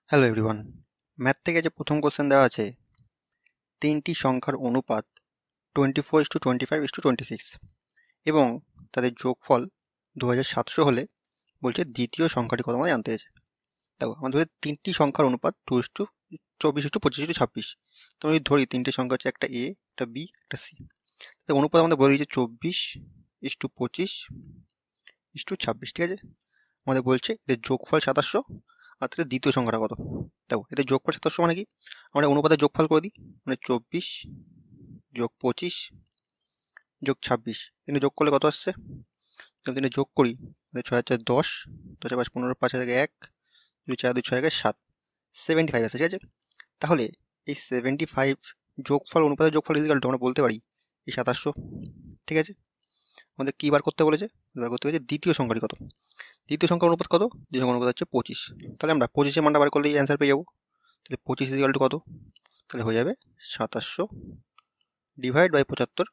Hello everyone, math থেকে যে প্রথম কোশ্চেন দেওয়া আছে, তিনটি সংখ্যার অনুপাত 24:25:26 এবং তাদের যোগফল 2700 হলে বলছে দ্বিতীয় সংখ্যাটি কত আমাদের জানতে হয়েছে। দেখো আমাদের তিনটি সংখ্যার অনুপাত 2:24:25:26। তো আমি ধরি তিনটে সংখ্যা হচ্ছে একটা এ, একটা বি, একটা সি। অনুপাত আমাদের বলে দিয়েছে 24:25:26, ঠিক আছে। আমাদের বলছে এদের যোগফল 2700 আর তাহলে দ্বিতীয় সংখ্যাটা কত। দেখো এদের যোগফল 2700 মানে কি, আমরা অনুপাতের যোগফল করে দিই, মানে 24+25+26 কিন্তু যোগ করলে কত আসছে, যদি যোগ করি 6 × 4 = 10, 10 × 5 = 15, 5 × 1 2 4 2 6 × 7, 75 আসছে, ঠিক আছে। তাহলে এই 75 যোগফল অনুপাতের যোগফল ইকুয়াল টু আমরা বলতে পারি এই 2700, ঠিক আছে। আমাদের কি বার করতে বলেছে, বার করতে বলেছে দ্বিতীয় সংখ্যাটি কত। দ্বিতীয় সংখ্যার অনুপাত কত, দ্বিতীয় সংখ্যার অনুপাত হচ্ছে 25। তাহলে আমরা 25-এর মানটা বার করলেই অ্যান্সার পেয়ে যাবো। তাহলে 25 ইকুয়াল টু কত, তাহলে হয়ে যাবে 2700 / 75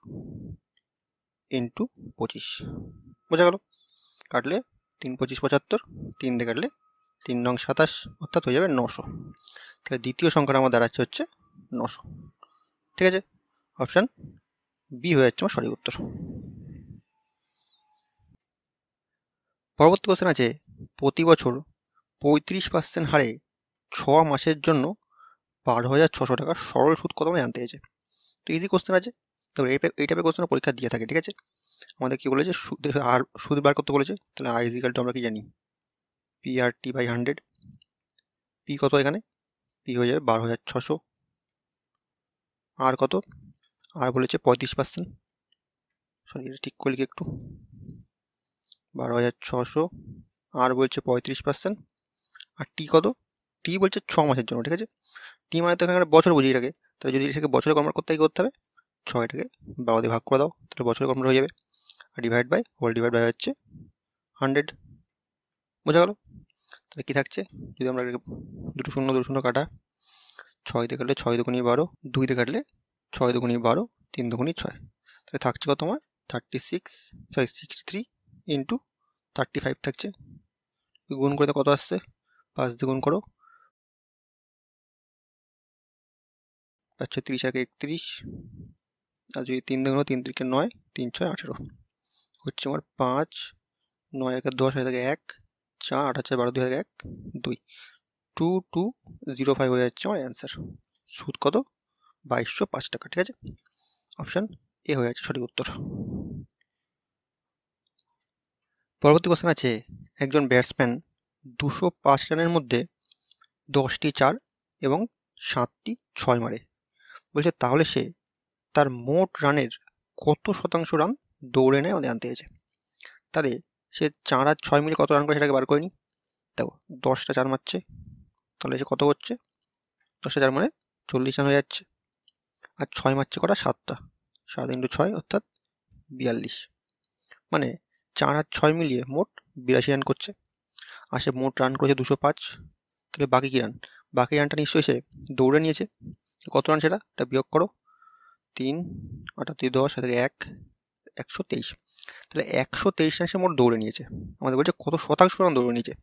ইন্টু 25। বোঝা গেল। কাটলে 3 × 25 = 75, 3 দিয়ে কাটলে 3 × 9 = 27, অর্থাৎ হয়ে যাবে 900। তাহলে দ্বিতীয় সংখ্যাটা আমার দাঁড়াচ্ছে হচ্ছে 900, ঠিক আছে। অপশান বি হয়ে যাচ্ছে আমার সঠিক উত্তর। পরবর্তী কোশ্চেন আছে, প্রতি বছর 35% হারে 6 মাসের জন্য 12,600 টাকা সরল সুদ কত জানতে হয়েছে। তো ইজি কোশ্চেন আছে। তো এই টাইপের কোশ্চেন পরীক্ষা দিয়ে থাকে, ঠিক আছে। আমাদের কি বলেছে, সুদ বার করতে বলেছে। তাহলে আই ইজ ইকুয়াল টু আমরা কি জানি, PRT/100। পি কত এখানে, পি হয়ে যাবে 12,600। আর কত, আর বলেছে 35%, সরি এটা ঠিক করলি একটু, 12,600 আর বলছে 35%। আর টি কত, টি বলছে 6 মাসের জন্য, ঠিক আছে। টি মানে তো এখানে বছর বুঝি এটাকে, তাহলে যদি এটাকে বছরে কনভার্ট করতে হবে 6টাকে 12 দিয়ে ভাগ করে দাও, তাহলে বছরে কনভার্ট হয়ে যাবে। আর ডিভাইড বাই হচ্ছে 100। বোঝা গেল। তাহলে কি থাকছে, যদি আমরা দুটো শূন্য কাটা, 6 দিয়ে কাটলে 6 দুগুণী 12, 2 দিয়ে কাটলে 6 দুগুণী 12, 3 দুগুণী 6, তাহলে থাকছে কত তোমার 63 ইন্টু 35 থাকছে। গুণ করে কত আসছে, 5 দিয়ে গুণ করো, 5 × 30 = 31, আর যদি 3 দিয়ে গুণ 3 × 3 = 9, 3 × 6 = 18 হচ্ছে আমার 5, 9 × 10 হয়ে থাকে 1, 4, 8 × 4 = 12, 2 হয়ে 1, 2, 2205 হয়ে যাচ্ছে আমার অ্যান্সার। সুদ কত, 2205 টাকা, ঠিক আছে। অপশান এ হয়ে যাচ্ছে সঠিক উত্তর। পরবর্তী কোশ্চেন আছে, একজন ব্যাটসম্যান 205 রানের মধ্যে 10টি 4 এবং 7টি 6 মারে। বলছে তাহলে সে তার মোট রানের কত শতাংশ রান দৌড়ে নেয় আমাদের জানতে হয়েছে। তাহলে সে 4 আর 6 মিলে কত রান করে সেটাকে বার করে নি। দেখো 10টা 4 মারছে, তাহলে সে কত হচ্ছে, 10টা 4 মানে 40 রান হয়ে যাচ্ছে। আর 6 মারছে কটা, 7টা, 7 × 6 অর্থাৎ 42, মানে 4 আর 6 মিলিয়ে মোট 82 রান করছে। আর সে মোট রান করেছে 205। তাহলে বাকি কী রান, বাকি রানটা নিশ্চয়ই সে দৌড়ে নিয়েছে। কত রান সেটা, এটা বিয়োগ করো, 3, 8 × 10 1, 123। তাহলে 123 রান সে মোট দৌড়ে নিয়েছে। আমাদের বলছে কত শতাংশ রান দৌড়ে নিয়েছে,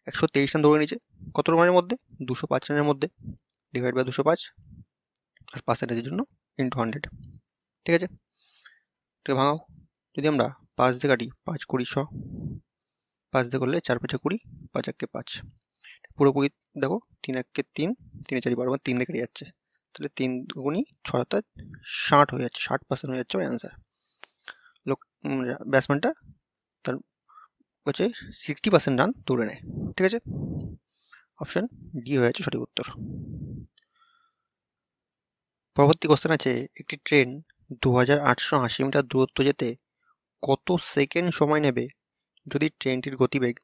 123 রান দৌড়ে নিয়েছে কত রানের মধ্যে, 205 রানের মধ্যে, ডিভাইড বাই 205 আর পার্সেন্টেজের জন্য ইন্টু 100, ঠিক আছে। এটাকে ভাঙাও, যদি আমরা 5 দিয়ে কাটি, 5 × 20 100, 5 দিয়ে করলে 4 × 5 = 20, 5 × 1 = 5, পুরোপুরি দেখো 3 × 1 = 3, 3 × 4 = 12, 3 দিয়ে কেটে যাচ্ছে, তাহলে 3 দুগুণী 6 অর্থাৎ 60 হয়ে যাচ্ছে, 60% হয়ে যাচ্ছে আমার অ্যান্সার। ব্যাটসম্যানটা তার হচ্ছে 60% রান দৌড়ে নেয়, ঠিক আছে। অপশান ডি হয়ে যাচ্ছে সঠিক উত্তর। পরবর্তী কোশ্চেন আছে, একটি ট্রেন 2880 মিটার দূরত্ব যেতে কত সেকেন্ড সময় নেবে যদি ট্রেনটির গতিবেগ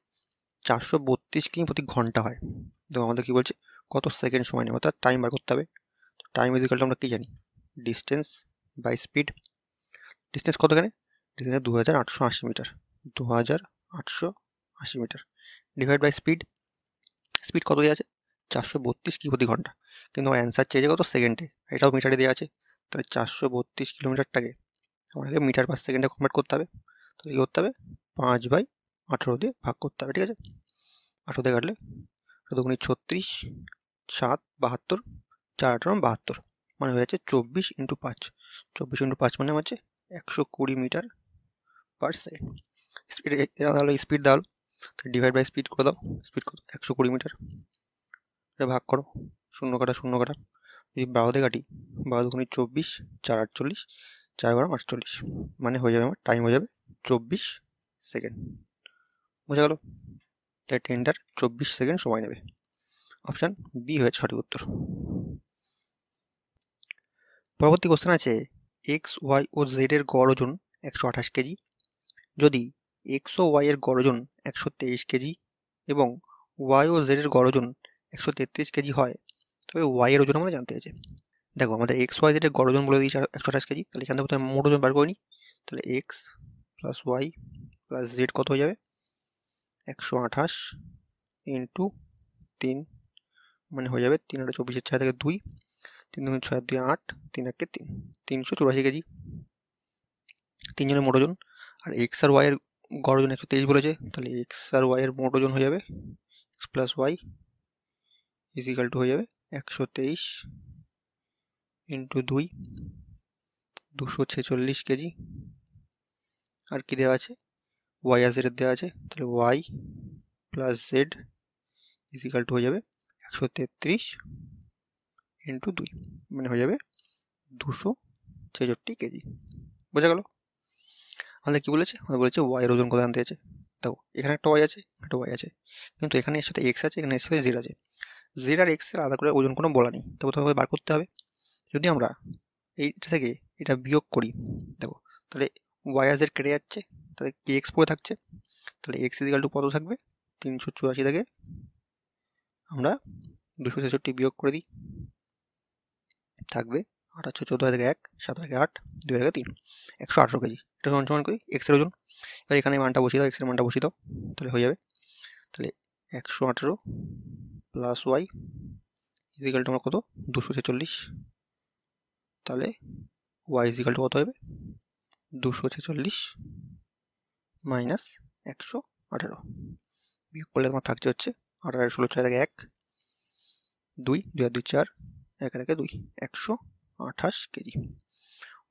432 কিমি/ঘন্টা হয়। দেখো আমাদের কি বলছে, কত সেকেন্ড সময় নেবে, অর্থাৎ টাইম বার করতে হবে। টাইম ইজ ইকুয়াল টু আমরা কি জানি, ডিস্টেন্স বাই স্পিড। ডিস্টেন্স কত, এখানে distance 2880 metre, 2880 metre divide by speed. Speed কত দেওয়া আছে, 432 কিমি/ঘন্টা, কিন্তু আমার অ্যান্সার চেয়েছে কত সেকেন্ডে, এটাও মিটারে দেওয়া আছে। তাহলে 432 কিলোমিটারটাকে আমাকে মিটার পার সেকেন্ডে কনভার্ট করতে হবে। তাহলে কী করতে হবে, 5/18 দিয়ে ভাগ করতে হবে, ঠিক আছে। 18 দিয়ে কাটলে দুগুণি 36, 7 72, 4 8 72, মানে হয়ে যাচ্ছে 24 × 5। 24 × 5 মানে হচ্ছে 120 মিটার পার সেকেন্ড। এটা হলো স্পিড দেওয়া হলো, ডিভাইড বাই স্পিড করে দাও। স্পিড কত? 120 মিটার। এটা ভাগ করো, শূন্য কাটা শূন্য কাটা। যদি 12 দিয়ে কাটি, 12 দুগুণি 24, 4 48, 4 12 48, মানে হয়ে যাবে আমার টাইম হয়ে যাবে 24 সেকেন্ড। বোঝা গেল? তাই ট্রেনটার 24 সেকেন্ড সময় নেবে। অপশান বি হয়েছে সঠিক উত্তর। পরবর্তী কোশ্চেন আছে, এক্স ওয়াই ও জেড এর গড় ওজন 128 কেজি যদি এক্স ও ওয়াই এর গড় ওজন 123 কেজি এবং ওয়াই ও জেড এর গড় ওজন 133 কেজি হয়, তবে ওয়াই এর ওজন আমাদের জানতে হয়েছে। দেখো, আমাদের এক্স ওয়াই জেড এর গড় ওজন বলে দিয়েছে 128 কেজি, তাহলে এখান থেকে প্রথমে মোট ওজন বার করে নিই। তাহলে x plus y plus z কত হয়ে যাবে? 128 ইন্টু 3, মানে হয়ে যাবে 3 8 24, 4 থেকে 2, 3 2 6 2 8, 3 1 3, 384 কেজি তিনজনের মোট ওজন। আর এক্স আর ওয়াই এর গড় ওজন 123 বলেছে, তাহলে এক্স আর ওয়াই এর মোট ওজন হয়ে যাবে x plus y is equal to হয়ে যাবে 123 ইন্টু 2, 246 কেজি। আর কি দেওয়া আছে? ওয়াই আর জেড দেওয়া আছে, তাহলে y plus z is equal to হয়ে যাবে 133 ইন্টু 2, মানে হয়ে যাবে 266 কেজি। বোঝা গেল? আমাদের কি বলেছে? আমাদের বলেছে ওয়াই এর ওজন কত জানতে আছে। দেখো, এখানে একটা ওয়াই আছে, একটা ওয়াই আছে, কিন্তু এখানে এর সাথে এক্স আছে, এখানে এর সাথে জেড আছে। জেড আর এক্স এর আলাদা করে ওজন কোনো বলা নেই, তবে তোমাকে বার করতে হবে। যদি আমরা এইটা থেকে এটা বিয়োগ করি, দেখো, তাহলে ওয়াই আর জেড কেটে যাচ্ছে, তাহলে কি এক্স পড়ে থাকছে। তাহলে এক্স ইজিক্যাল টু কত থাকবে? 384 থেকে আমরা 266 বিয়োগ করে দিই, থাকবে 8 8 14 থেকে 1, 7 থেকে 8, 2 থেকে 3, 118 কেজি। এটা সমান করি এক্সের ওজন। এবার এখানে মানটা বসিয়ে দাও, এক্সের মানটা বসিয়ে দাও, তাহলে হয়ে যাবে। তাহলে 118 প্লাস ওয়াই ইজিক্যাল টু আমার কত? 246। তাহলে ওয়াই ইজিক্যাল টু কত হবে? 246 মাইনাস 118, বিয়োগ করলে তোমার থাকছে হচ্ছে 8 আর 16 6 থেকে 1, 2 2 আর 2 4, 1 আর 2, 128 কেজি।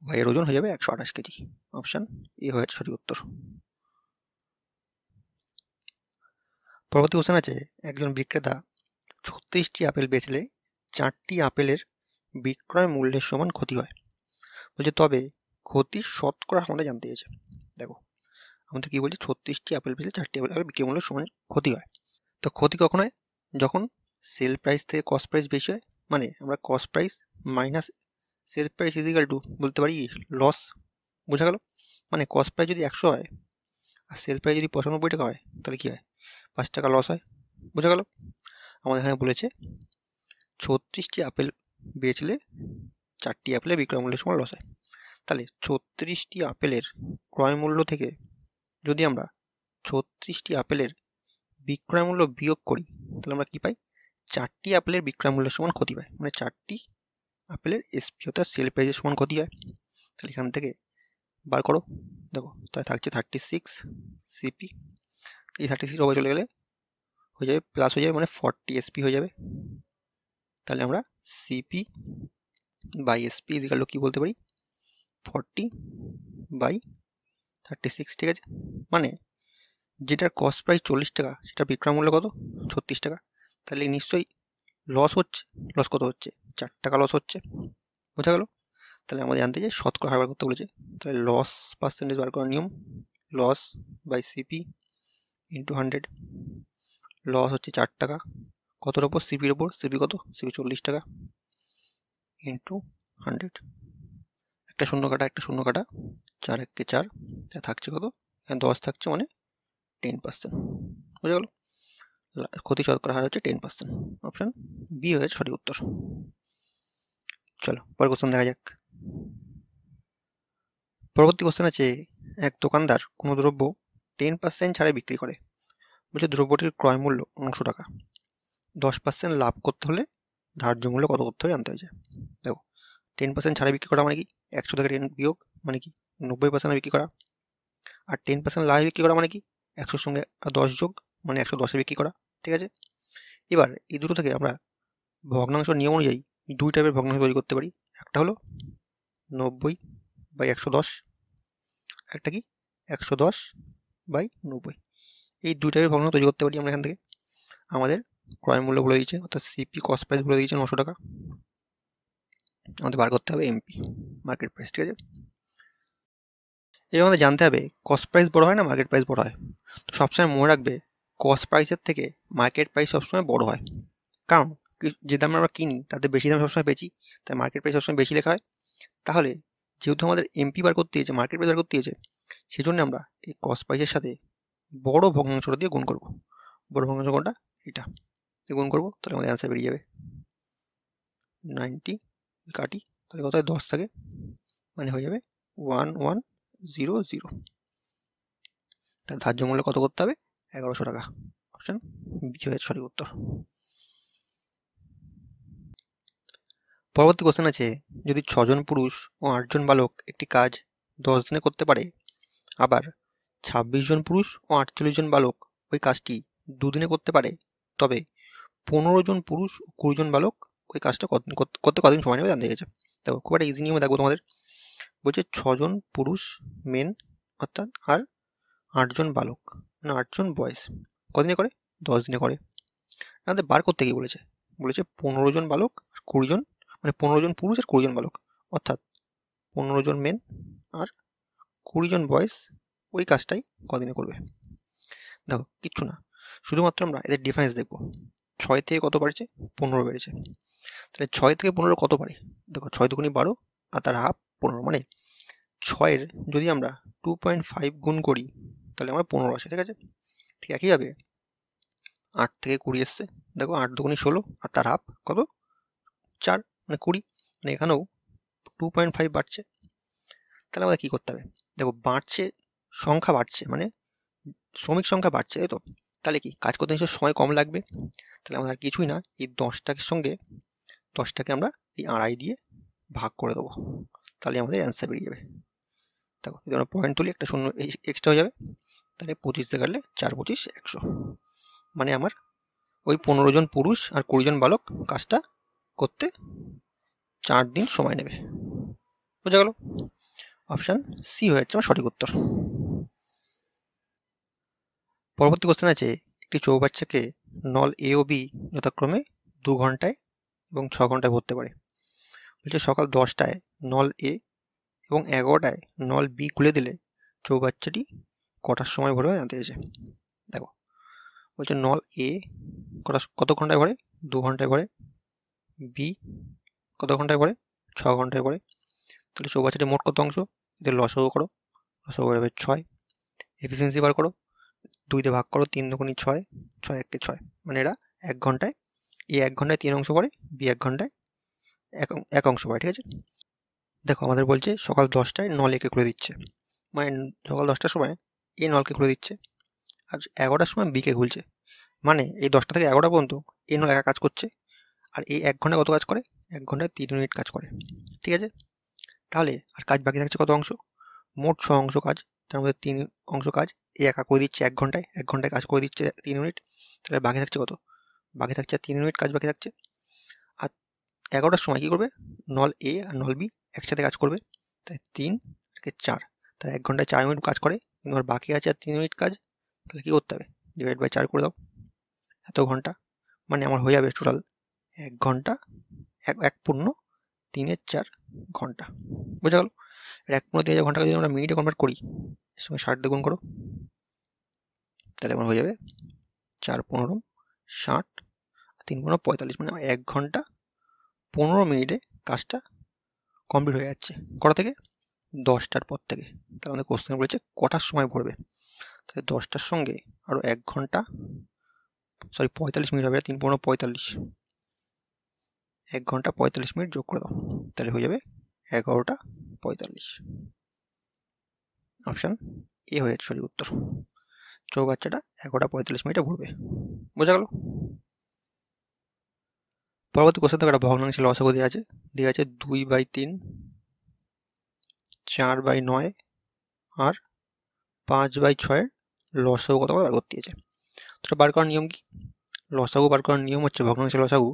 ওয়াইয়ের ওজন হয়ে যাবে 128 কেজি। অপশান এ হয়েছে সঠিক উত্তর। পরবর্তী কোশ্চেন আছে, একজন বিক্রেতা 36টি আপেল বেচলে 4টি আপেলের বিক্রয় মূল্যের সমান ক্ষতি হয়। বলছে তবে ক্ষতির শতকরা আমাদের জানতে চেয়েছে। দেখো, আমাদের কি বলছে? 36টি আপেল বেচলে 4টি আপেলের বিক্রয় মূল্যের সমান ক্ষতি হয়। তো ক্ষতি কখন হয়? যখন সেল প্রাইস থেকে কস্ট প্রাইস বেশি হয়, মানে আমরা cost price minus sell price is equal to বলতে পারি লস। বোঝা গেল? মানে কস্ট প্রাইস যদি 100 হয় আর সেল প্রাইস যদি 95 টাকা হয়, তাহলে কি হয়? 5 টাকা লস হয়। বোঝা গেল? আমাদের এখানে বলেছে 36টি আপেল বেচলে 4টি আপেলের বিক্রয় মূল্যের সমান লস হয়। তাহলে 36টি আপেলের ক্রয় মূল্য থেকে যদি আমরা 36টি আপেলের বিক্রয় মূল্য বিয়োগ করি, তাহলে আমরা কি পাই? 4টি আপেলের বিক্রয় মূল্যের সমান ক্ষতি পাই, মানে 4টি আপেলের এসপি অর্থাৎ সেল প্রাইসের সমান ক্ষতি হয়। তাহলে এখান থেকে বার করো, দেখো, তাই থাকছে 36 সিপি। এই 36 ওভার চলে গেলে হয়ে যাবে প্লাস হয়ে যাবে, মানে 40 এসপি হয়ে যাবে। তাহলে আমরা CP by SP is equal to কি বলতে পারি? 40 বাই 36, ঠিক আছে? মানে যেটার কস্ট প্রাইস 40 টাকা, সেটা বিক্রয় মূল্য কত? 36 টাকা। তাহলে নিশ্চয়ই লস হচ্ছে। লস কত হচ্ছে? 4 টাকা লস হচ্ছে। বোঝা গেল? তাহলে আমাদের জানতে চাই শতকরা হার বার করতে বলেছে। তাহলে লস পার্সেন্টেজ বার করার নিয়ম, loss by CP into 100। Loss হচ্ছে 4 টাকা, কতর ওপর? সিপির ওপর। সিপি কত? সিপি 40 টাকা ইন্টু 100। একটা শূন্য কাটা, একটা শূন্য কাটা, 4 1 4, থাকছে কত? 10 থাকছে, মানে 10%। বোঝা গেল? ক্ষতি শতকরা হার হচ্ছে 10%। অপশান বি হয়েছে সঠিক উত্তর। চলো পরের কোশ্চেন দেখা যাক। পরবর্তী কোশ্চেন আছে, এক দোকানদার কোনো দ্রব্য 10% ছাড়ে বিক্রি করে। বলছে দ্রব্যটির ক্রয় মূল্য 900 টাকা, 10% লাভ করতে হলে ধার্য মূল্য কত করতে হবে জানতে হয়েছে। দেখো, 10% ছাড়ে বিক্রি করা মানে কি? 100 থেকে 10 বিয়োগ মানে কি? 90% বিক্রি করা। আর 10% লাভে বিক্রি করা মানে কি? 100-র সঙ্গে 10 যোগ, মানে 110-এ বিক্রি করা। ঠিক আছে? এবার এই দুটো থেকে আমরা ভগ্নাংশ নিয়ম অনুযায়ী দুই টাইপের ভগ্নাংশ তৈরি করতে পারি। একটা হলো 90/110, একটা কি 110/90। এই দুই টাইপের ভগ্নাংশ তৈরি করতে পারি আমরা এখান থেকে। আমাদের ক্রয় মূল্য বলে দিয়েছে, অর্থাৎ সিপি কস্ট প্রাইস বলে দিয়েছে 900 টাকা। আমাদের বার করতে হবে এমপি মার্কেট প্রাইস, ঠিক আছে। এবার আমাদের জানতে হবে কস্ট প্রাইস বড় হয় না মার্কেট প্রাইস বড় হয়। তো সবসময় মনে রাখবে কস্ট প্রাইসের থেকে মার্কেট প্রাইস সবসময় বড় হয়, কারণ যে দামে আমরা কিনি তাতে বেশি দাম সবসময় বেচি, তাই মার্কেট প্রাইস সবসময় বেশি লেখা হয়। তাহলে যেহেতু আমাদের এমপি বার করতে হয়েছে, মার্কেট প্রাইস বার করতে হয়েছে, সেই জন্য আমরা এই কস্ট প্রাইসের সাথে বড় ভগ্নাংশটা দিয়ে গুণ করব। বড় ভগ্নাংশ কোনটা? এটা গুণ করব, তাহলে আমাদের অ্যান্সার বেরিয়ে যাবে 90। কাটি, তাহলে কত হয় 10 থাকে, মানে হয়ে যাবে 1100। তাহলে ধার্য মূল্য কত করতে হবে? 1100 টাকা। অপশন বি হয়ে সঠিক উত্তর। পরবর্তী কোশ্চেন আছে, যদি 6 জন পুরুষ ও 8 জন বালক একটি কাজ 10 দিনে করতে পারে, আবার 26 জন পুরুষ ও 48 জন বালক ওই কাজটি 2 দিনে করতে পারে, তবে 15 জন পুরুষ ও 20 জন বালক ওই কাজটা করতে কতদিন সময় নেবে জানতে গেছে। দেখো খুব একটা ইজি নিয়মে দেখবো তোমাদের। বলছে 6 জন পুরুষ মেন অর্থাৎ আর 8 জন বালক, না 8 জন বয়েজ কদিনে করে? 10 দিনে করে। আমাদের বার করতে গিয়ে বলেছে 15 জন বালক আর 20 জন, মানে 15 জন পুরুষ আর 20 জন বালক, অর্থাৎ 15 জন মেন আর 20 জন বয়েজ ওই কাজটাই কদিনে করবে। দেখো কিচ্ছু না, শুধুমাত্র আমরা এদের ডিফারেন্স দেখবো। 6 থেকে কত বাড়ছে? 15 বেড়েছে। তাহলে 6 থেকে 15 কত পারে? দেখো 6 দুগুণী 12 আর তার হাফ 15, মানে 6-এর যদি আমরা 2.5 গুণ করি তাহলে আমরা 15 আসে, ঠিক আছে। ঠিক একইভাবে 8 থেকে 20 এসছে, দেখো 8 দুগুণী 16 আর তার হাফ কত? 4, মানে 20, মানে এখানেও 2.5 বাড়ছে। তাহলে আমাদের কী করতে হবে? দেখো বাড়ছে, সংখ্যা বাড়ছে, মানে শ্রমিক সংখ্যা বাড়ছে, তাই তো। তাহলে কি কাজ করতে নিশ্চয়ই সময় কম লাগবে। তাহলে আমাদের আর কিছুই না, এই 10টার সঙ্গে 10টাকে আমরা এই 2.5 দিয়ে ভাগ করে দেবো, তাহলে আমাদের অ্যান্সার বেরিয়ে যাবে। দেখো যদি আমরা পয়েন্ট তুলি একটা শূন্য এক্সট্রা হয়ে যাবে, তাহলে 25 দিয়ে কাটলে 4 25 100, মানে আমার ওই 15 জন পুরুষ আর 20 জন বালক কাজটা করতে 4 দিন সময় নেবে। বোঝা গেল? অপশান সি হয়ে যাচ্ছে আমার সঠিক উত্তর। পরবর্তী কোশ্চেন আছে, একটি চৌবাচ্চাকে নল এ ও বি যথাক্রমে 2 ঘন্টায় এবং 6 ঘন্টায় ভরতে পারে। বলছে সকাল 10টায় নল এ এবং 11টায় নল বি খুলে দিলে চৌবাচ্চাটি কটার সময় ভরবে জানতে চেয়েছে। দেখো বলছে নল এ কত ঘন্টায় ভরে? 2 ঘন্টায় ভরে। বি কত ঘন্টায় ভরে? 6 ঘন্টায় ভরে। তাহলে চৌবাচ্চাটি মোট কত অংশ? এদের লসও করো, লসও করে 6। এফিসিয়েন্সি বার করো, 2 দিয়ে ভাগ করো, 3 দুগুণী 6, 6 1 6, মানে এরা 1 ঘন্টায়, এ 1 ঘন্টায় 3 অংশ পড়ে, বি 1 ঘন্টায় এক অংশ পড়ে, ঠিক আছে। দেখো আমাদের বলছে সকাল 10টায় নল একে খুলে দিচ্ছে, মানে সকাল 10টার সময় এ নলকে খুলে দিচ্ছে, আর 11টার সময় বিকে খুলছে, মানে এই 10টা থেকে 11টা পর্যন্ত এ নল একা কাজ করছে, আর এই 1 ঘন্টায় কত কাজ করে? 1 ঘন্টায় 3 ইউনিট কাজ করে, ঠিক আছে। তাহলে আর কাজ বাকি থাকছে কত অংশ? মোট 6 অংশ কাজ, তার মধ্যে 3 অংশ কাজ এ একা করে দিচ্ছে 1 ঘন্টায়, 1 ঘন্টায় কাজ করে দিচ্ছে 3 ইউনিট, তাহলে বাকি থাকছে কত? বাকি থাকছে 3 ইউনিট কাজ বাকি থাকছে। আর 11টার সময় কী করবে? নল এ আর নল বি একসাথে কাজ করবে, তাই 3 থেকে 4, তাহলে 1 ঘন্টায় 4 ইউনিট কাজ করে, কিন্তু আর বাকি আছে আর 3 ইউনিট কাজ, তাহলে কী করতে হবে? ডিভাইড বাই 4 করে দাও, এত ঘন্টা, মানে আমার হয়ে যাবে টোটাল 1 ঘন্টা 1 পূর্ণ 3-এর 4 ঘন্টা। বোঝা গেল? 1 পূর্ণ 3-এর 4 ঘন্টাকে যদি আমরা মিনিটে কনভার্ট করি, এর সঙ্গে 60 দিয়ে গুণ করো, তাহলে আমার হয়ে যাবে 4 15 60, 3 15 45, মানে 1 ঘন্টা 15 মিনিটে কাজটা কমপ্লিট হয়ে যাচ্ছে। কটা থেকে? 10টার পর থেকে। তাহলে আমাদের কোশ্চেন বলেছে কটার সময় ভরবে, তাহলে 10টার সঙ্গে আরও 1 ঘন্টা, সরি 45 মিনিট হবে, 3 15 45, 1 ঘন্টা 45 মিনিট যোগ করে দাও, তাহলে হয়ে যাবে 11টা 45। অপশান এ হয়ে যাচ্ছে সঠিক উত্তর। চৌবাচ্চাটা 11টা 45 মিনিটে ভরবে। বোঝা গেল? পরবর্তী কোশ্চেন থেকে একটা ভগ্নাংশের লসাগু দেওয়া আছে 2/3, 4/9 আর 5/6 লসাগু কত করে বার করতে দিয়েছে। তো বার করার নিয়ম কি? লসাগু বার করার নিয়ম হচ্ছে ভগ্নাংশের লসাগু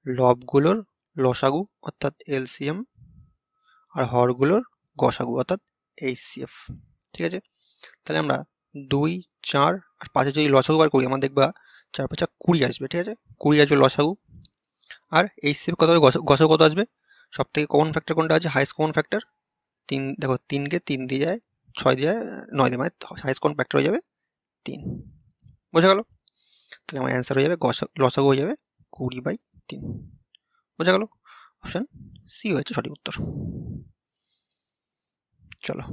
লবগুলোর লসাগু অর্থাৎ এলসিএম আর হরগুলোর গসাগু অর্থাৎ এইচসিএফ। ঠিক আছে, তাহলে আমরা 2, 4 আর 5 যদি লসাগু বার করি আমার দেখবা 4 5 20 আসবে। ঠিক আছে, 20 আসবে লসাগু। আর এইচসিএফ কত হবে, গসাগু কত আসবে? সব থেকে কমন ফ্যাক্টর কোনটা আছে? Highest common factor 3। দেখো 3কে 3 দিয়ে যায়, 6 দিয়ে যায়, 9 দিয়ে, মানে হাইস্ট কমন ফ্যাক্টর হয়ে যাবে 3। বোঝা গেল? তাহলে আমার অ্যান্সার হয়ে যাবে লসাগু হয়ে যাবে 20/3। বোঝা গেল? অপশান সি হয়েছে সঠিক উত্তর। চলো।